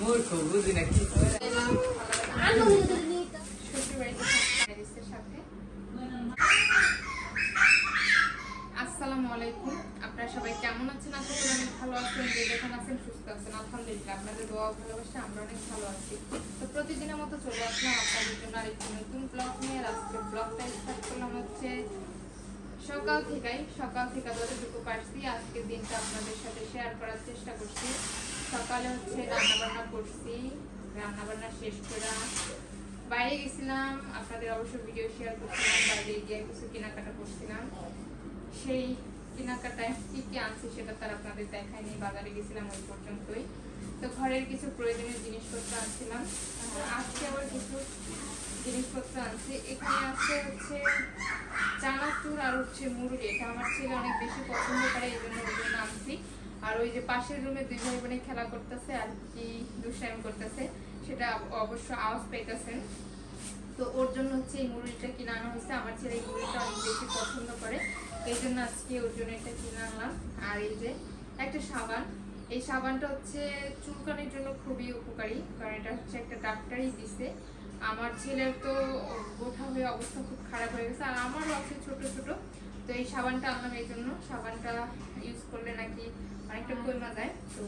মূর্খ বুঝি না কি আসসালামু আলাইকুম। আপনারা সবাই কেমন আছেন? আশা করি অনেক ভালো আছেন, যে যেখানে আছেন সুস্থ আছেন। আলহামদুলিল্লাহ, আপনাদের দোয়া ভালোবাসা আমরা অনেক ভালো আছি। তো প্রতিদিনের মতো চলে আসলাম আপনাদের জন্য আরেকটি নতুন ব্লগ নিয়ে। আজকে ব্লগটা স্টার্ট করলাম হচ্ছে সকাল থেকে যতটুকু পারছি আজকের দিনটা আপনাদের সাথে শেয়ার করার চেষ্টা করছি। সকালে হচ্ছে রান্নাবান্না করছি, রান্নাবান্না শেষ করে বাইরে গেছিলাম, আপনাদের অবশ্য ভিডিও শেয়ার করছিলাম। বাইরে গিয়ে কিছু কেনাকাটা করছিলাম, সেই কেনাকাটায় কি কি আনছি সেটা তার আপনাদের দেখায়নি। বাজারে গেছিলাম ওই পর্যন্তই। তো ঘরের কিছু প্রয়োজনীয় জিনিসপত্র আনছিলাম। আজকে আবার কিছু জিনিসপত্র আনছি। এখানে আছে হচ্ছে চানাচুর আর হচ্ছে মুরগি। এটা আমার ছেলে অনেক বেশি পছন্দ করে, এই জন্য ওই জন্য আনছি। আর ওই যে পাশের রুমে দুই ভাই বোনে খেলা করতেছে আর কি দুষ্টাইম করতেছে, সেটা অবশ্য আওয়াজ পাইতেছেন। তো ওর জন্য হচ্ছে এই মুরগিটা কিনে আনা হয়েছে। আমার ছেলে এই মুরগিটা অনেক বেশি পছন্দ করে, এই জন্য আজকে ওর জন্য এটা কিনে আনলাম। আর এই যে একটা সাবান, এই সাবানটা হচ্ছে চুলকানির জন্য খুবই উপকারী, কারণ এটা হচ্ছে একটা ডাক্তারই দিছে। আমার ছেলের তো গোঠা হয়ে অবস্থা খুব খারাপ হয়ে গেছে, আর আমারও আছে ছোট ছোট। তো এই সাবানটা আনলাম এই জন্য, সাবানটা ইউজ করলে নাকি অনেকটা কমা যায়। তো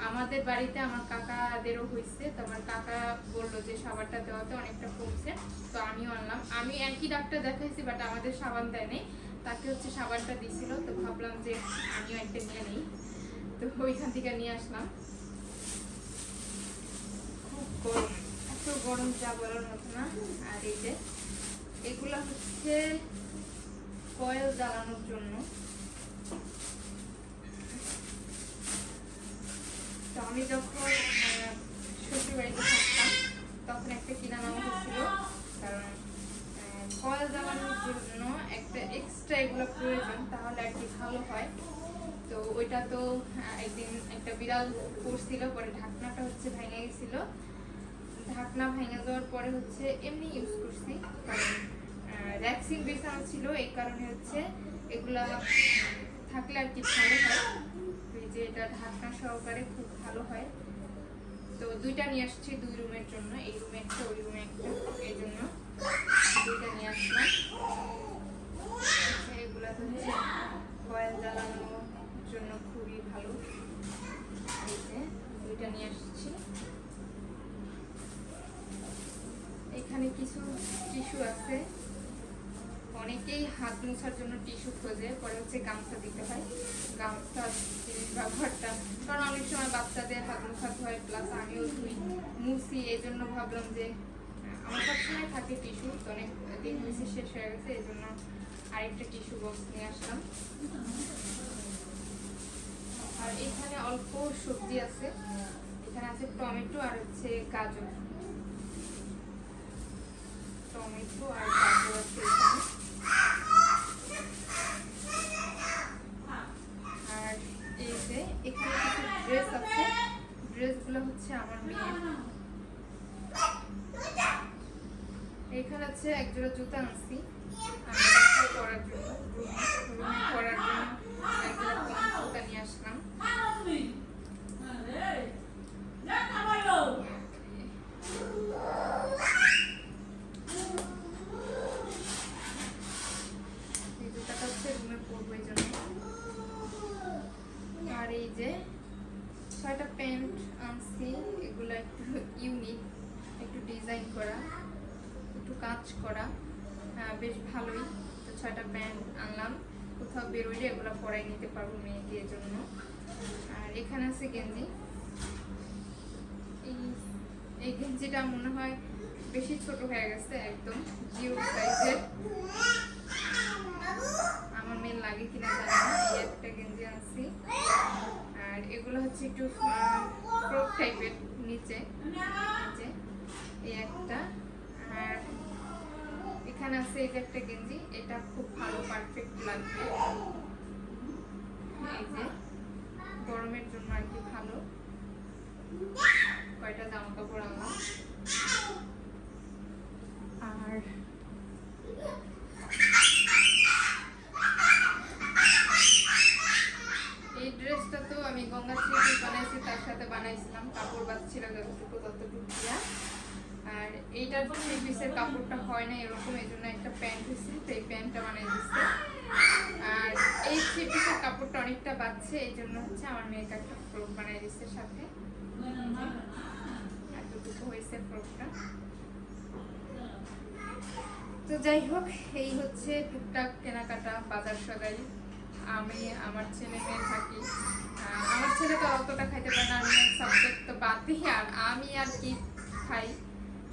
আমাদের বাড়িতে আমার কাকাদেরও হয়েছে, তো আমার কাকা বললো যে সাবানটা দেওয়াতে অনেকটা কমছে। তো আমিও আনলাম। আমি একই ডাক্তার দেখাইছি, বাট আমাদের সাবান দেয় নেই, তাকে হচ্ছে সাবানটা দিছিল। তো ভাবলাম যে আমিও একটা নিয়ে নিই, তো ওইখান থেকে নিয়ে আসলাম। খুব গরম, এত গরম যা বলার মতো না। আর এই যে এগুলো হচ্ছে কয়েল জ্বালানোর জন্য। তো আমি যখন শ্বশুর বাড়িতে থাকতাম তখন একটা কিনা নেওয়া হয়েছিল, কারণ কয়েল জ্বালানোর জন্য একটা এক্সট্রা এগুলো প্রয়োজন, তাহলে আর কি ভালো হয়। তো ওইটা তো একদিন একটা বিড়াল পড়ছিল, পরে ঢাকনাটা হচ্ছে ভেঙে গেছিল। ঢাকনা ভেঙে যাওয়ার পরে হচ্ছে এমনি ইউজ করছি, কারণ ভ্যাকসিন বিছানো ছিল, এই কারণে হচ্ছে এগুলা থাকলে আর কি ভালো হয়। যে এটা ঢাকনা সহকারে খুব ভালো হয়। তো দুইটা নিয়ে আসছি দুই রুমের জন্য, এই রুমে একটা ওই রুমে একটা, এই জন্য দুইটা নিয়ে আসলাম। এগুলা তো হচ্ছে কয়েল জ্বালানোর জন্য খুবই ভালো, এই যে দুইটা নিয়ে আসছি। এখানে কিছু টিস্যু আছে, অনেকেই হাত মোছার জন্য টিস্যু খোঁজে, পরে হচ্ছে গামছা দিতে হয়। গামছা ব্যবহারটা, কারণ অনেক সময় বাচ্চাদের হাত মোছাতে হয়, প্লাস আমিও ধুই মুছি, এই জন্য ভাবলাম যে আমার সবসময় থাকে টিস্যু, তো অনেক দিন হয়েছে শেষ হয়ে গেছে, এই জন্য আরেকটা টিস্যু বক্স নিয়ে আসলাম। আর এখানে অল্প সবজি আছে, এখানে আছে টমেটো আর হচ্ছে গাজর। টমেটো আর গাজর আছে এখানে। আর এই যে এখানে কিছু ড্রেস আছে, ড্রেসগুলো হচ্ছে আমার মেয়ের। এখানে আছে একজোড়া জুতা আনছি আমি বাসায় পরার জন্য, রুমে পরার জন্য একজোড়া কম জুতা নিয়ে আসলাম। আর এই যে 6টা প্যান্ট আনছি, এগুলো একটু ইউনিক, একটু ডিজাইন করা, একটু কাজ করা, বেশ ভালোই। তো 6টা প্যান্ট আনলাম, কোথাও বেরোলে এগুলো পরাই নিতে পারবো মেয়েকে, এর জন্য। আর এখানে আছে গেঞ্জি, এই গেঞ্জিটা মনে হয় বেশি ছোট হয়ে গেছে, একদম জিরো সাইজের। আমার মেয়ে লাগে কিনা জানি না। এই একটা গেঞ্জি আনছি। আর এগুলো হচ্ছে একটু ফ্রক টাইপের, নিচে এই একটা। আর এখানে আছে এই যে একটা গেঞ্জি, এটা খুব ভালো পারফেক্ট লাগবে, এই যে গরমের জন্য আর কি ভালো। কয়টা জামা কাপড় আনলাম। আর এই ড্রেসটা তো আমি গঙ্গাশ্রী বানাইছি, তার সাথে বানাইছিলাম, কাপড় বাঁধছিল এটার থ্রি পিসের কাপড়টা হয় না এরকম, এই জন্য একটা প্যান্ট হয়েছে, তো এই প্যান্টটা বানিয়ে দিচ্ছে। আর এই থ্রি পিসের কাপড়টা অনেকটা বাড়ছে, এই জন্য হচ্ছে আমার মেয়েকে একটা ফ্রক বানিয়ে দিচ্ছে সাথে। এতটুকু হয়েছে ফ্রকটা। তো যাই হোক, এই হচ্ছে টুকটাক কেনাকাটা, বাজার সদাই। আমি আমার ছেলে মেয়ে থাকি, আমার ছেলে তো অতটা খাইতে পারে না, আমি সাবজেক্ট তো বাদ দিই। আর আমি আর কি খাই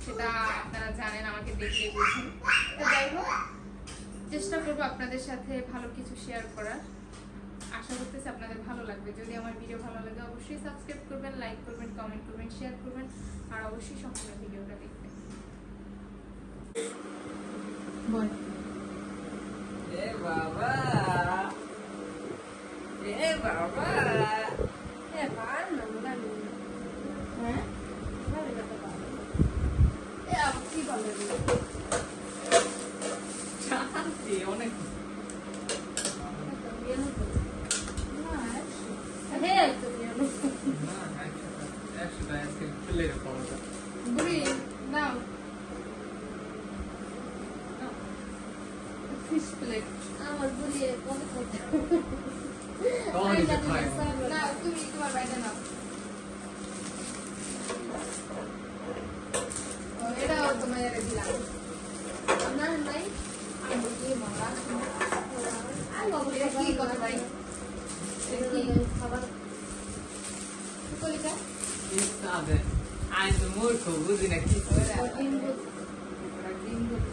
সেটা আপনারা জানেন, আমাকে দেখলে বুঝুন। তো যাই হোক, চেষ্টা করবো আপনাদের সাথে ভালো কিছু শেয়ার করার। আশা করতেছি আপনাদের ভালো লাগবে। যদি আমার ভিডিও ভালো লাগে অবশ্যই সাবস্ক্রাইব করবেন, লাইক করবেন, কমেন্ট করবেন, শেয়ার করবেন, আর অবশ্যই সম্পূর্ণ ভিডিওটা দেখবেন। বল এ বাবা, এ বাবা, এ বার না না হ্যাঁ ভালো কথা বল এ আবার কি বলে শান্তি অনেক। হ্যাঁ তো না, 100 টাকা আজকে প্লেটে পাওয়া যায়। বুড়ি নাও ফিশ প্লেট। আমার বলিয়ে কত কত তাহলে তো খাই না, তুমি তোমার বাইরে নাও। এটাও তোমার দিলাম। আমার নাই আমি কি মারা আমি বাবু কি কথা ভাই? কি খাবার কলিকা কি সাবে আই তো মূর্খ বুঝি না কি ডিম দুধ ডিম দুধ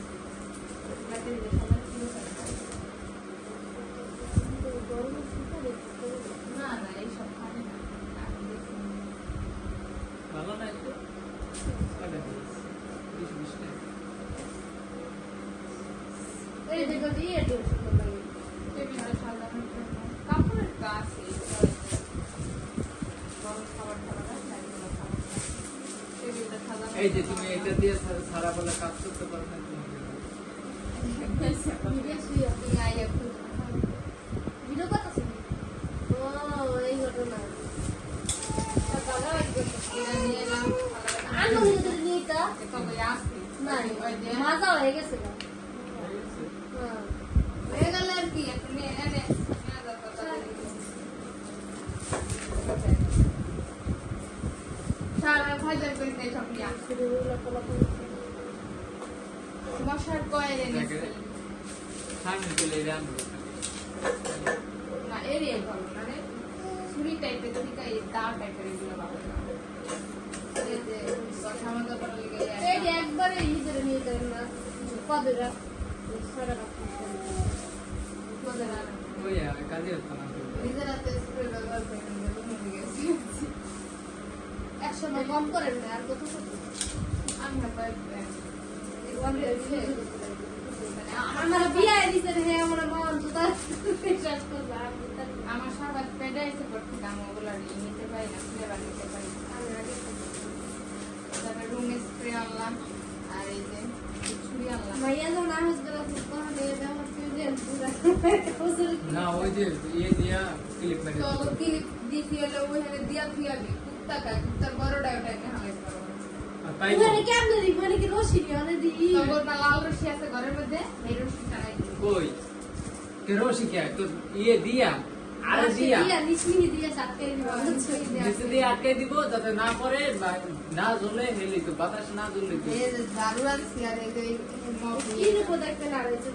রাতে খাবার ছিল না না এই সব খাবে না। ভালো না একটু আরে বেশ বেশ এই দেখো দিয়ে দিও সুন্দর লাগে টেবিলটা সাজানোর জন্য কাপড়ের গাছ খাবার খাবার টেবিলটা সাজানো। এই যে তুমি এটা দিয়ে সারা বেলা কাজ করতে পারো না তুমি ভিডিও শুয়ে তুমি আইয়া খুব ভিডিও কত শুনি ও এই ঘটনা সকালে এটা নিয়ে এলাম আনো ভিতরে নিয়ে তা কবে আসবে নাই ওই যে মাজা হয়ে গেছে না হ্যাঁ হয়ে গেল আর কি এখন নিয়ে এনে সারা ভাজা করে দেয় সব নিয়ে শুরু হলো কলাপুর মশার কয়েল এনেছি সামনে চলে যান না এরিয়া ভালো মানে ছুরি টাইপের ঠিক এই দা টাইপের এগুলো ভালো না এই যে কথা মতো করে লেগে এই যে একবারে ভিতরে নিয়ে দেন না কবেরা সারা রাত মজা না ওই কাজে হতো না নিজের হাতে স্প্রে ব্যবহার করে নিয়ে গেছি একশো কম করেন না আর কত আমি আবার আমার বিয়ে দিতে হে আমার মন তো তার শেষ করব আমার সবার পেডে এসে পড়তে দাম ওগুলো নিতে পারি না ফ্লেভার নিতে পারি তারপরে রুম স্প্রে আনলাম আর এই যে ছুরি আনলাম মাইয়া যখন আহস গেল তো কোন নিয়ে যাওয়া ফিউজেন পুরো না ওই যে ইয়ে দিয়া ক্লিপ মেরে তো ক্লিপ দিতে হলে ওইখানে দিয়া ফিয়াবি কুত্তা খায় কুত্তার বড়টা ওটা এনে হালাই করবো তাই মানে কেমনে দি মানে কি রশি দিয়ে অনেক দি তখন না লাল রশি আছে ঘরের মধ্যে এই রশি টানাই দিই কই কে রশি কে তো ইয়ে দিয়া আরে দিয়া নিচমিনি দিয়ে সাথে দিবা নিচে দিয়ে আটকে দিব যাতে না পড়ে বা না জ্বলে হেলি তো বাতাস না জ্বললে তো এই যে ঝাড়ু আছে আর এই যে মগ কি নিয়ে রে কোথায় একটা নাড়াইছে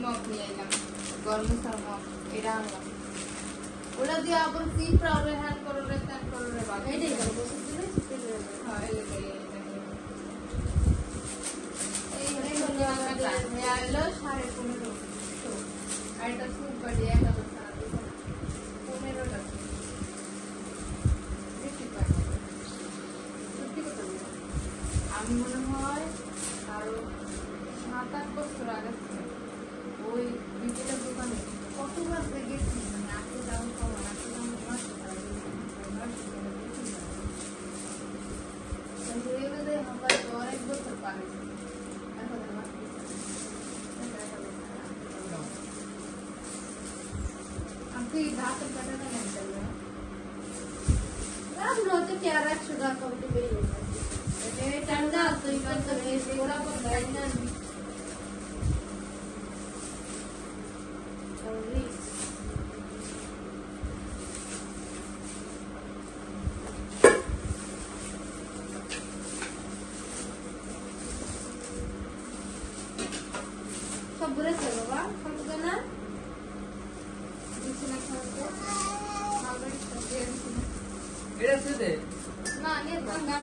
মগ নিয়ে এলাম গরম মশলা মগ এটা আনলাম ওটা দিয়ে আবার সিপরা ওরে হ্যান্ড করে রে স্ট্যান্ড করে রে বাবা এইটাই করব বসে দিলে হ্যাঁ এই যে এই হলো আমার টাইম হলো 15:30 আর এটা খুব বড় একটা দোকান 15 টাকা বেশি পাই সত্যি কথা বলি আমি মনে হয় আরো 7-8 বছর আগে ওই বিকেলের দোকানে কতবার গেছি মানে আজকে দাম কম আজকে দাম অনেক বছর পার হয়েছে এখন আমার আমি ধাতের কাটাটা নেই রাম হতে কি আর 100 টাকা কমতে বেরিয়ে এটা ঠান্ডা তো তো এই ওরা বদলাই না সরি সব বলেছে বাবা খাবো না দিচ্ছি না খাওয়াতে ভালো একটা দিয়ে দিচ্ছি না। এটা আছে দে না নিয়ে